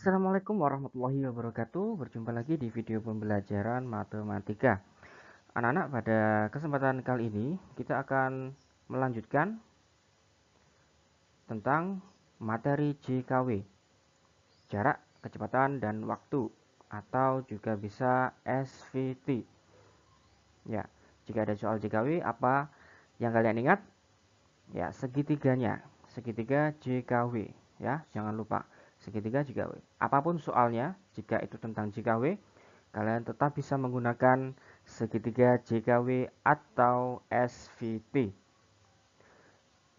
Assalamualaikum warahmatullahi wabarakatuh. Berjumpa lagi di video pembelajaran matematika. Anak-anak, pada kesempatan kali ini kita akan melanjutkan tentang materi JKW, jarak, kecepatan, dan waktu, atau juga bisa SVT. Ya, jika ada soal JKW, apa yang kalian ingat? Ya, segitiganya, segitiga JKW. Ya, jangan lupa segitiga JKW. Apapun soalnya, jika itu tentang JKW, kalian tetap bisa menggunakan segitiga JKW atau SVT.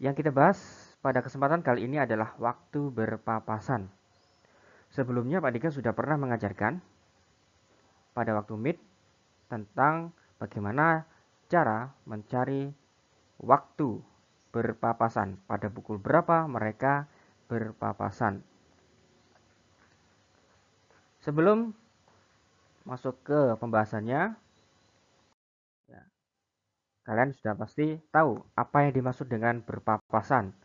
Yang kita bahas pada kesempatan kali ini adalah waktu berpapasan. Sebelumnya Pak Dika sudah pernah mengajarkan pada waktu MIT tentang bagaimana cara mencari waktu berpapasan, pada pukul berapa mereka berpapasan. Sebelum masuk ke pembahasannya, ya, kalian sudah pasti tahu apa yang dimaksud dengan berpapasan.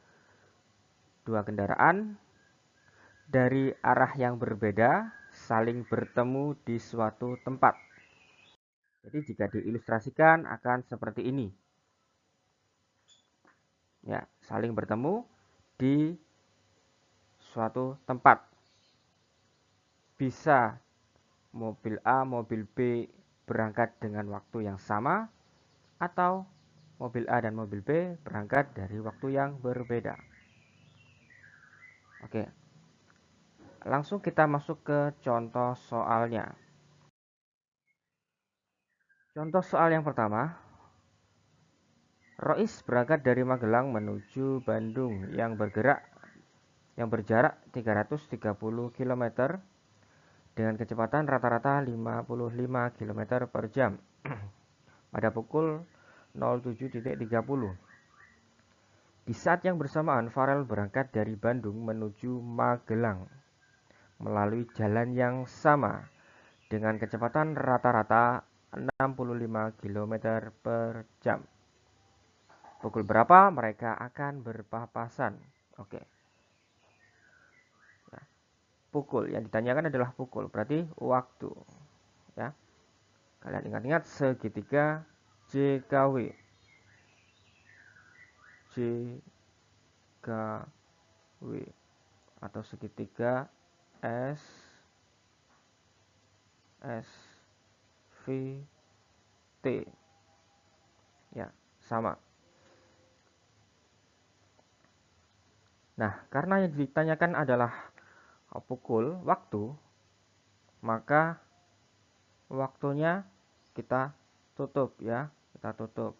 Dua kendaraan dari arah yang berbeda saling bertemu di suatu tempat. Jadi jika diilustrasikan akan seperti ini. Ya, saling bertemu di suatu tempat. Bisa mobil A, mobil B berangkat dengan waktu yang sama, atau mobil A dan mobil B berangkat dari waktu yang berbeda. Oke, langsung kita masuk ke contoh soalnya. Contoh soal yang pertama, Rois berangkat dari Magelang menuju Bandung yang berjarak 330 km dengan kecepatan rata-rata 55 km per jam pada pukul 07.30. Di saat yang bersamaan, Farel berangkat dari Bandung menuju Magelang melalui jalan yang sama dengan kecepatan rata-rata 65 km per jam. Pukul berapa mereka akan berpapasan? Oke. Nah, pukul yang ditanyakan adalah pukul, berarti waktu. Ya, kalian ingat-ingat segitiga JKW. JKW atau segitiga SVT. Ya, sama. Nah, karena yang ditanyakan adalah pukul, waktu, maka waktunya kita tutup ya, kita tutup.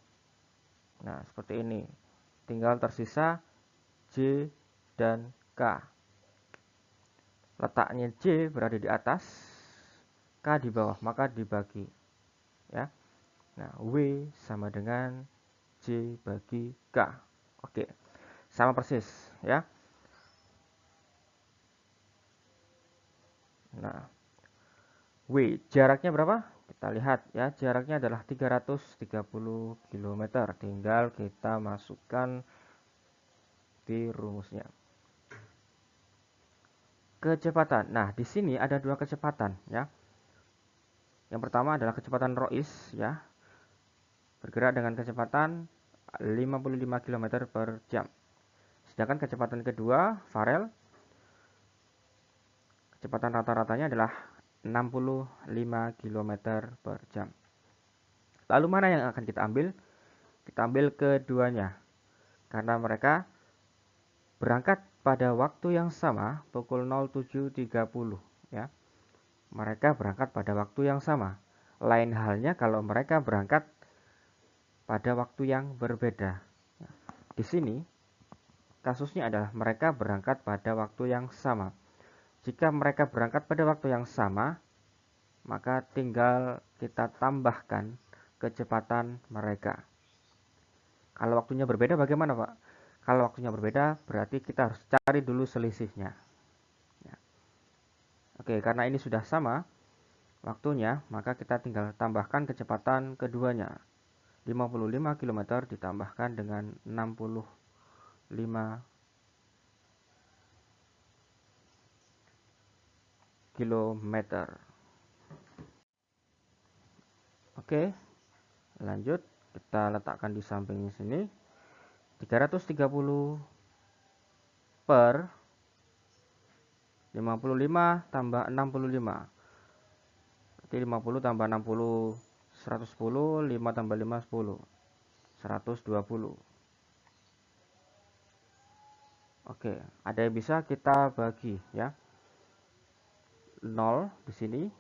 Nah, seperti ini. Tinggal tersisa J dan K. Letaknya J berada di atas, K di bawah, maka dibagi ya. Nah, W sama dengan J bagi K. Oke, sama persis ya. Nah, W jaraknya berapa? Kita lihat ya, jaraknya adalah 330 km. Tinggal kita masukkan di rumusnya. Kecepatan. Nah, di sini ada dua kecepatan ya. Yang pertama adalah kecepatan Rois ya, bergerak dengan kecepatan 55 km per jam. Sedangkan kecepatan kedua, Farel, kecepatan rata-ratanya adalah 65 km per jam. Lalu mana yang akan kita ambil? Kita ambil keduanya. Karena mereka berangkat pada waktu yang sama, pukul 07.30 ya. Mereka berangkat pada waktu yang sama. Lain halnya kalau mereka berangkat pada waktu yang berbeda. Di sini kasusnya adalah mereka berangkat pada waktu yang sama. Jika mereka berangkat pada waktu yang sama, maka tinggal kita tambahkan kecepatan mereka. Kalau waktunya berbeda bagaimana, Pak? Kalau waktunya berbeda berarti kita harus cari dulu selisihnya. Ya. Oke, karena ini sudah sama waktunya, maka kita tinggal tambahkan kecepatan keduanya. 55 km ditambahkan dengan 65 kilometer. Oke, lanjut kita letakkan di samping sini. 330 per 55 tambah 65. Berarti 50 tambah 60 110, 5 tambah 5 10. 120. Oke, ada yang bisa kita bagi ya. 0 di sini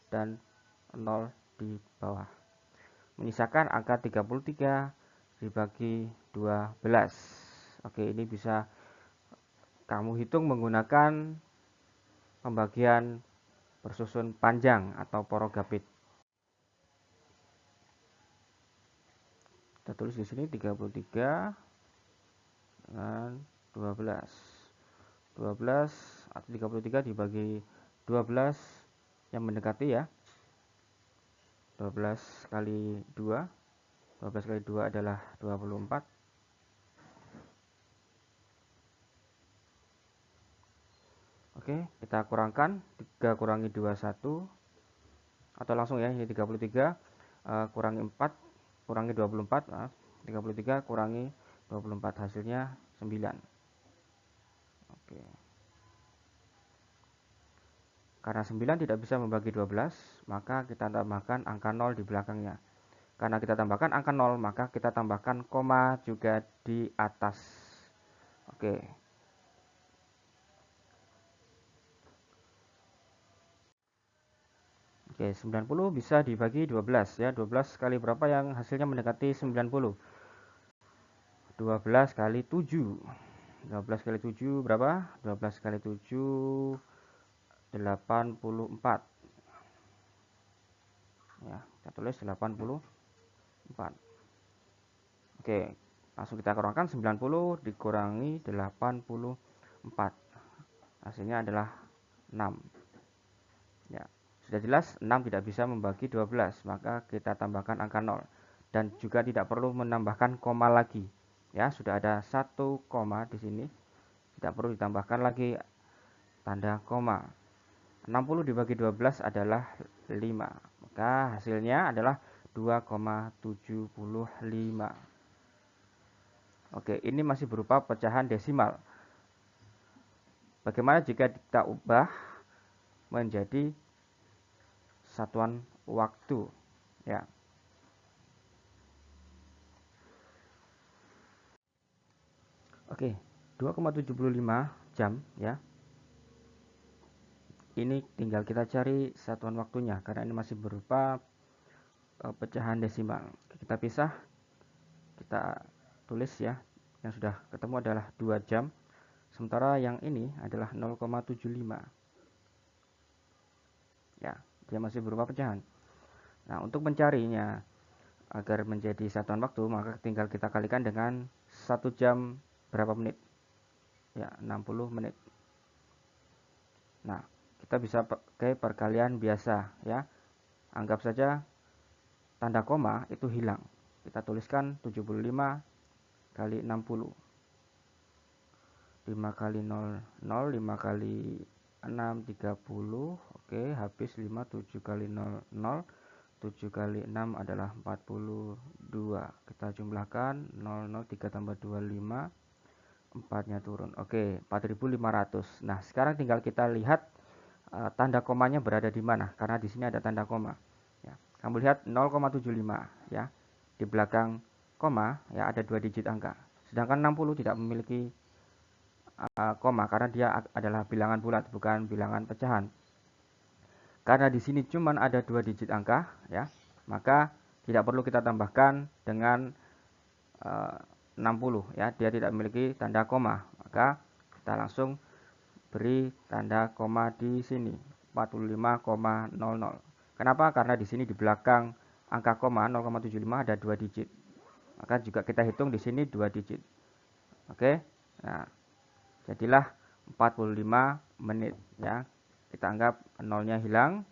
dan 0 di bawah. Menyisakan angka 33 dibagi 12. Oke, ini bisa kamu hitung menggunakan pembagian bersusun panjang atau porogapit. Kita tulis di sini 33 dengan 12. 12 atau 33 dibagi 12 yang mendekati ya. 12 kali 2. 12 kali 2 adalah 24. Oke, kita kurangkan 3 kurangi 21 atau langsung ya, ini 33 kurangi 4 kurangi 24, 33 kurangi 24 hasilnya 9. Oke. Karena 9 tidak bisa membagi 12, maka kita tambahkan angka 0 di belakangnya. Karena kita tambahkan angka 0, maka kita tambahkan koma juga di atas. Oke. Oke, 90 bisa dibagi 12 ya. 12 kali berapa yang hasilnya mendekati 90? 12 kali 7. 12 kali 7 berapa? 12 kali 7 84. Ya, kita tulis 84. Oke, langsung kita kurangkan 90 dikurangi 84. Hasilnya adalah 6. Ya, sudah jelas 6 tidak bisa membagi 12, maka kita tambahkan angka 0 dan juga tidak perlu menambahkan koma lagi. Ya, sudah ada 1 koma di sini. Tidak perlu ditambahkan lagi tanda koma. 60 dibagi 12 adalah 5. Maka hasilnya adalah 2,75. Oke, ini masih berupa pecahan desimal. Bagaimana jika kita ubah menjadi satuan waktu? Ya. Oke, 2,75 jam ya. Ini tinggal kita cari satuan waktunya karena ini masih berupa pecahan desimal. Kita pisah, kita tulis ya. Yang sudah ketemu adalah 2 jam. Sementara yang ini adalah 0,75. Ya, dia masih berupa pecahan. Nah, untuk mencarinya agar menjadi satuan waktu, maka tinggal kita kalikan dengan 1 jam berapa menit. Ya, 60 menit. Nah, kita bisa pakai perkalian biasa ya. Anggap saja tanda koma itu hilang. Kita tuliskan 75 kali 60. 5 kali 0, 0, 5 kali 6, 30. Oke, habis 5, 7 kali 0, 0. 7 kali 6 adalah 42. Kita jumlahkan 0, 0, 3 tambah 2, 5. 4-nya turun. Oke, 4.500. Nah, sekarang tinggal kita lihat tanda komanya berada di mana. Karena di sini ada tanda koma. Ya, kamu lihat 0,75 ya. Di belakang koma ya ada 2 digit angka. Sedangkan 60 tidak memiliki koma karena dia adalah bilangan bulat bukan bilangan pecahan. Karena di sini cuma ada 2 digit angka ya, maka tidak perlu kita tambahkan dengan 60 ya, dia tidak memiliki tanda koma. Maka kita langsung beri tanda koma di sini 45,00. Kenapa? Karena di sini di belakang angka koma 0,75 ada 2 digit. Maka juga kita hitung di sini 2 digit. Oke. Nah, jadilah 45 menit ya. Kita anggap nolnya hilang.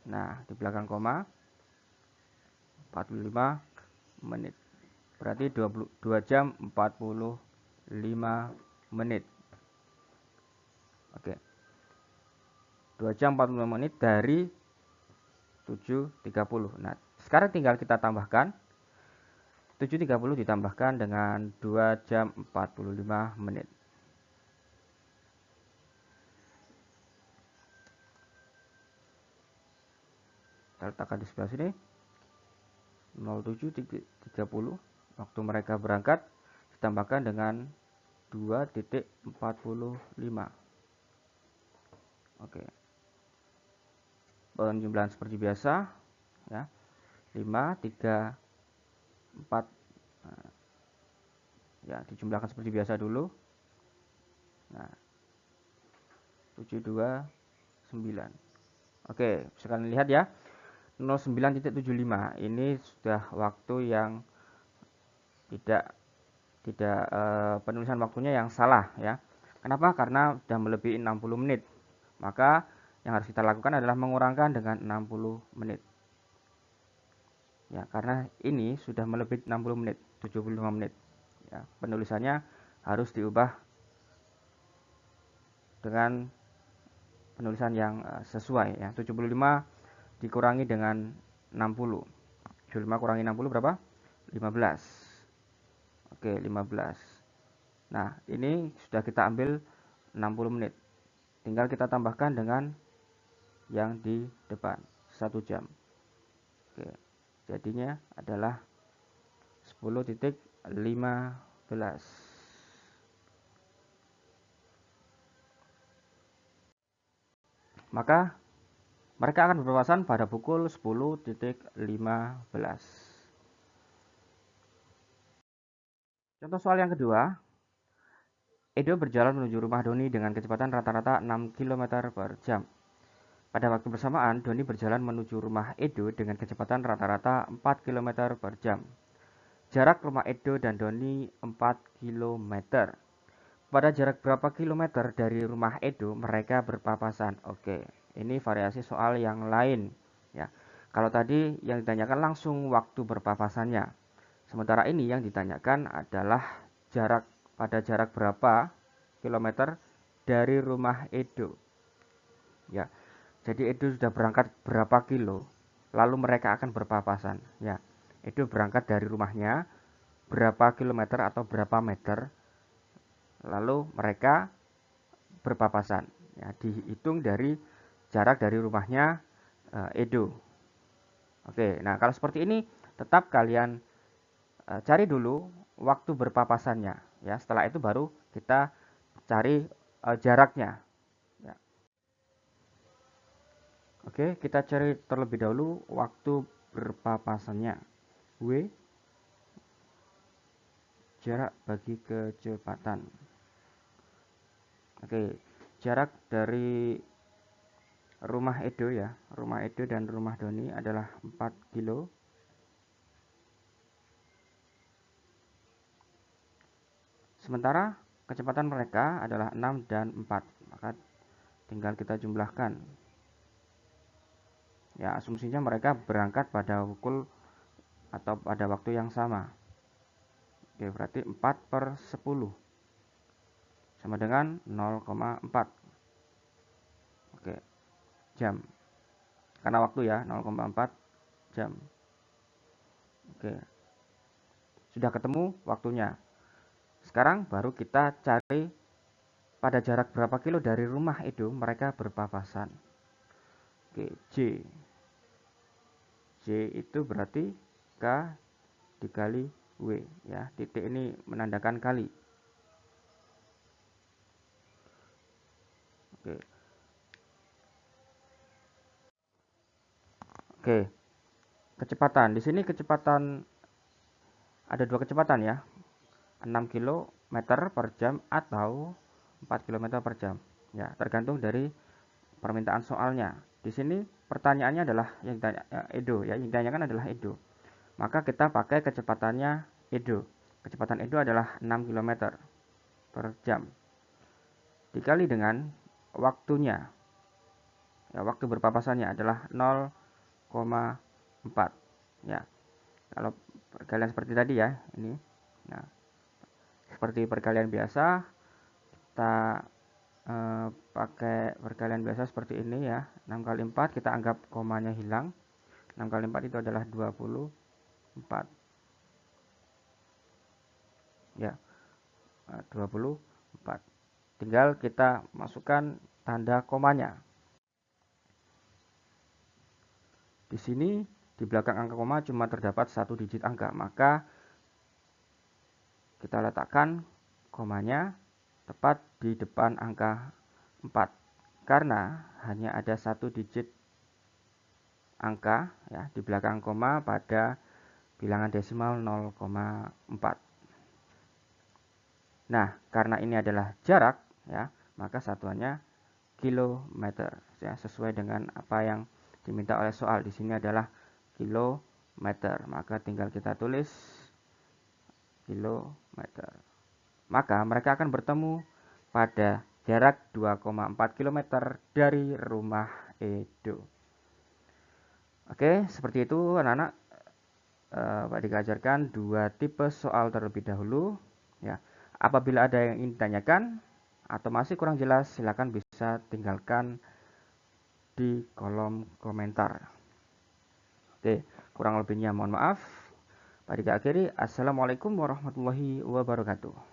Nah, di belakang koma 45 menit. Berarti 22 jam 45 menit. Oke. 2 jam 45 menit dari 7.30. Nah, sekarang tinggal kita tambahkan 7.30 ditambahkan dengan 2 jam 45 menit. Kita letakkan di sebelah sini 07.30 waktu mereka berangkat ditambahkan dengan 2.45. Oke. Penjumlahan seperti biasa ya. 5 3 4 ya, dijumlahkan seperti biasa dulu. Nah, 729. Oke, bisa kalian lihat ya. 09.75 ini sudah waktu yang tidak penulisan waktunya yang salah ya. Kenapa? Karena sudah melebihi 60 menit. Maka yang harus kita lakukan adalah mengurangkan dengan 60 menit. Ya, karena ini sudah melebihi 60 menit, 75 menit. Ya, penulisannya harus diubah dengan penulisan yang sesuai ya. 75 dikurangi dengan 60. 75 kurangi 60 berapa? 15. Oke, 15. Nah, ini sudah kita ambil 60 menit. Tinggal kita tambahkan dengan yang di depan, 1 jam. Oke, jadinya adalah 10.15. Maka mereka akan berpapasan pada pukul 10.15. Contoh soal yang kedua, Edo berjalan menuju rumah Doni dengan kecepatan rata-rata 6 km per jam. Pada waktu bersamaan, Doni berjalan menuju rumah Edo dengan kecepatan rata-rata 4 km per jam. Jarak rumah Edo dan Doni 4 km. Pada jarak berapa kilometer dari rumah Edo mereka berpapasan? Oke, ini variasi soal yang lain ya. Kalau tadi yang ditanyakan langsung waktu berpapasannya. Sementara ini yang ditanyakan adalah pada jarak berapa kilometer dari rumah Edo. Ya. Jadi Edo sudah berangkat berapa kilo, lalu mereka akan berpapasan. Ya. Edo berangkat dari rumahnya berapa kilometer atau berapa meter, lalu mereka berpapasan. Ya, dihitung dari jarak dari rumahnya Edo. Oke, nah kalau seperti ini tetap kalian cari dulu waktu berpapasannya ya. Setelah itu baru kita cari jaraknya ya. Oke, kita cari terlebih dahulu waktu berpapasannya. W jarak bagi kecepatan. Oke, jarak dari rumah Edo ya. Rumah Edo dan rumah Doni adalah 4 kilo. Sementara kecepatan mereka adalah 6 dan 4. Maka tinggal kita jumlahkan. Ya, asumsinya mereka berangkat pada pukul atau pada waktu yang sama. Oke, berarti 4 per 10 sama dengan 0,4. Oke, jam. Karena waktu ya, 0,4 jam. Oke, sudah ketemu waktunya. Sekarang baru kita cari pada jarak berapa kilo dari rumah Edo mereka berpapasan. Oke, J. J itu berarti K dikali W ya. Titik ini menandakan kali. Oke. Oke. Kecepatan. Di sini kecepatan ada dua kecepatan ya. 6 km per jam atau 4 km per jam. Ya, tergantung dari permintaan soalnya. Di sini pertanyaannya adalah yang ditanya Edo ya, yang ditanyakan adalah Edo. Maka kita pakai kecepatannya Edo. Kecepatan Edo adalah 6 km per jam. Dikali dengan waktunya. Ya, waktu berpapasannya adalah 0,4. Ya. Kalau perkalian seperti tadi ya, ini. Nah, seperti perkalian biasa, kita pakai perkalian biasa seperti ini ya. 6 kali 4 kita anggap komanya hilang. 6 kali 4 itu adalah 24 ya, 24. Tinggal kita masukkan tanda komanya. Di sini di belakang angka koma cuma terdapat satu digit angka, maka kita letakkan komanya tepat di depan angka 4 karena hanya ada satu digit angka ya di belakang koma pada bilangan desimal 0,4. Nah, karena ini adalah jarak ya, maka satuannya kilometer ya, sesuai dengan apa yang diminta oleh soal. Di sini adalah kilometer, maka tinggal kita tulis kilometer. Maka mereka akan bertemu pada jarak 2,4 km dari rumah Edo. Oke, seperti itu anak-anak. Pak Dika ajarkan dua tipe soal terlebih dahulu ya. Apabila ada yang ingin ditanyakan atau masih kurang jelas, silakan bisa tinggalkan di kolom komentar. Oke, kurang lebihnya mohon maaf. Pak Dika akhiri. Assalamualaikum warahmatullahi wabarakatuh.